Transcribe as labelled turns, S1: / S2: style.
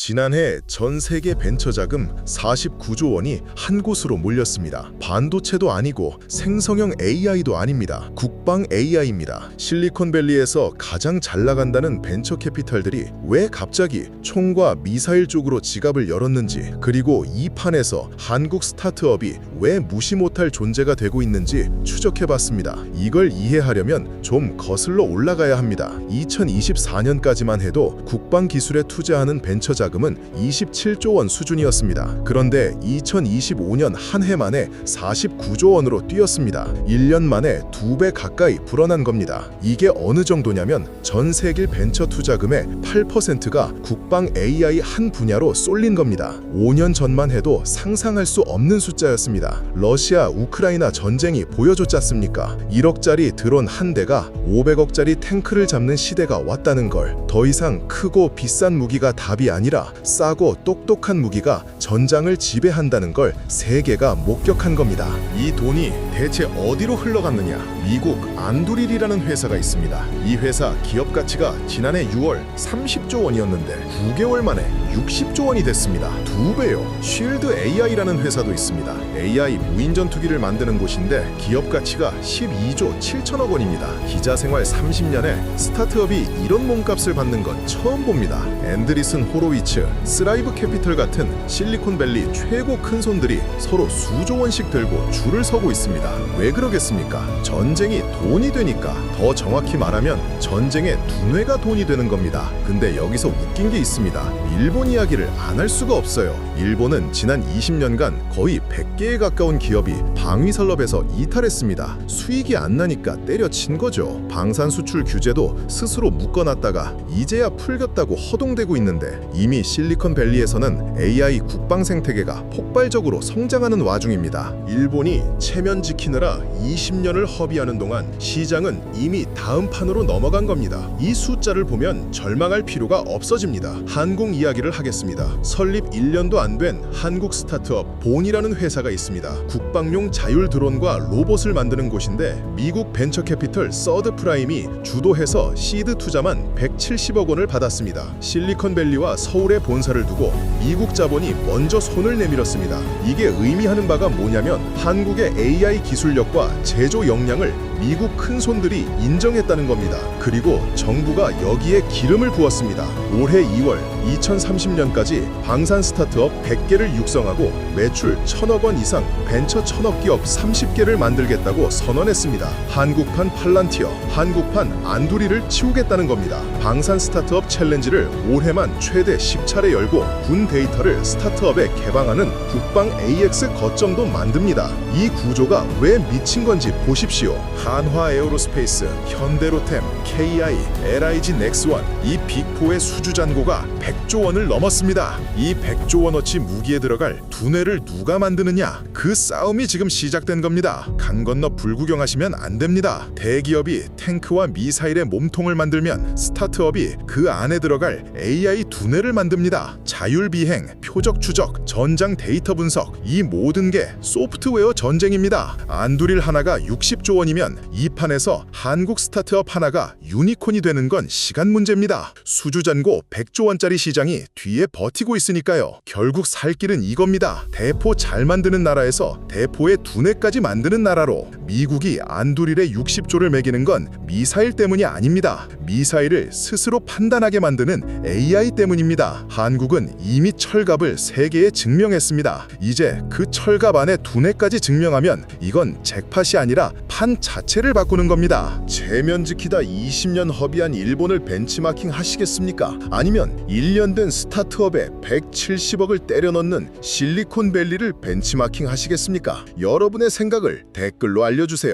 S1: 지난해 전 세계 벤처 자금 49조 원이 한 곳으로 몰렸습니다. 반도체도 아니고 생성형 AI도 아닙니다. 국방 AI입니다. 실리콘밸리에서 가장 잘 나간다는 벤처 캐피탈들이 왜 갑자기 총과 미사일 쪽으로 지갑을 열었는지, 그리고 이 판에서 한국 스타트업이 왜 무시 못할 존재가 되고 있는지 추적해봤습니다. 이걸 이해하려면 좀 거슬러 올라가야 합니다. 2024년까지만 해도 국방 기술에 투자하는 벤처 자금은 27조 원 수준이었습니다. 그런데 2025년 한 해 만에 49조 원으로 뛰었습니다. 1년 만에 2배 가까이 불어난 겁니다. 이게 어느 정도냐면 전 세계 벤처 투자금의 8%가 국방 AI 한 분야로 쏠린 겁니다. 5년 전만 해도 상상할 수 없는 숫자였습니다. 러시아 우크라이나 전쟁이 보여줬지 않습니까? 1억짜리 드론 한 대가 500억짜리 탱크를 잡는 시대가 왔다는 걸. 더 이상 크고 비싼 무기가 답이 아니라 싸고 똑똑한 무기가 전장을 지배한다는 걸 세계가 목격한 겁니다. 이 돈이 대체 어디로 흘러갔느냐? 미국 안두릴이라는 회사가 있습니다. 이 회사 기업 가치가 지난해 6월 30조 원이었는데 9개월 만에 60조 원이 됐습니다. 2배요. 쉴드 AI라는 회사도 있습니다. AI 무인 전투기를 만드는 곳인데 기업 가치가 12조 7천억 원입니다. 기자 생활 30년에 스타트업이 이런 몸값을 받는 건 처음 봅니다. 앤드리슨 호로위츠, 스라이브 캐피털 같은 실리콘밸리 최고 큰 손들이 서로 수조 원씩 들고 줄을 서고 있습니다. 왜 그러겠습니까? 전쟁이 돈이 되니까. 더 정확히 말하면 전쟁의 두뇌가 돈이 되는 겁니다. 근데 여기서 웃긴 게 있습니다. 일본 이야기를 안 할 수가 없어요. 일본은 지난 20년간 거의 100개에 가까운 기업이 방위산업에서 이탈했습니다. 수익이 안 나니까 때려친 거죠. 방산 수출 규제도 스스로 묶어놨다가 이제야 풀겠다고 허둥대고 있는데, 이미 실리콘밸리에서는 AI 국방 생태계가 폭발적으로 성장하는 와중입니다. 일본이 체면 지키느라 20년을 허비하는 동안 시장은 이미 다음 판으로 넘어간 겁니다. 이 숫자를 보면 절망할 필요가 없어집니다. 한국 이야기를 하겠습니다. 설립 1년도 안 된 한국 스타트업 본이라는 회사가 있습니다. 국방용 자율 드론과 로봇을 만드는 곳인데 미국 벤처 캐피털 서드 프라임이 주도해서 시드 투자만 170억 원을 받았습니다. 실리콘밸리와 서울에 본사를 두고 미국 자본이 먼저 손을 내밀었습니다. 이게 의미하는 바가 뭐냐면 한국의 AI 기술력과 제조 역량을 미국 큰 손들이 인정했다는 겁니다. 그리고 정부가 여기에 기름을 부었습니다. 올해 2월 2030년까지 방산 스타트업 100개를 육성하고 매출 1,000억 원 이상 벤처 1,000억 기업 30개를 만들겠다고 선언했습니다. 한국판 팔란티어, 한국판 안두리를 치우겠다는 겁니다. 방산 스타트업 챌린지를 올해만 최대 10차례 열고 군 데이터를 스타트업에 개방하는 국방 AX 거점도 만듭니다. 이 구조가 왜 미친 건지 보십시오. 한화 에어로스페이스, 현대로템, KI, LIG 넥스원, 이 빅4의 수주 잔고가 100조 원을 넘었습니다. 이 100조 원어치 무기에 들어갈 두뇌를 누가 만드느냐? 그 싸움이 지금 시작된 겁니다. 강 건너 불구경하시면 안 됩니다. 대기업이 탱크와 미사일의 몸통을 만들면 스타트업이 그 안에 들어갈 AI 두뇌를 만듭니다. 자율비행, 표적 추적, 전장 데이터 분석, 이 모든 게 소프트웨어 전쟁입니다. 안두릴 하나가 60조 원이면 이 판에서 한국 스타트업 하나가 유니콘이 되는 건 시간 문제입니다. 수주잔고 100조 원짜리 시장이 뒤에 버티고 있으니까요. 결국 살 길은 이겁니다. 대포 잘 만드는 나라에서 대포의 두뇌까지 만드는 나라로. 미국이 안두릴에 60조를 매기는 건 미사일 때문이 아닙니다. 미사일을 스스로 판단하게 만드는 AI 때문입니다. 한국은 이미 철갑을 세계에 증명했습니다. 이제 그 철갑 안에 두뇌까지 증명하면 이건 잭팟이 아니라 판 자체를 바꾸는 겁니다. 체면 지키다 20년 허비한 일본을 벤치마킹 하시겠습니까? 아니면 1년 된 스타트업에 170억을 때려 넣는 실리콘밸리를 벤치마킹 하시겠습니까? 여러분의 생각을 댓글로 알려주세요.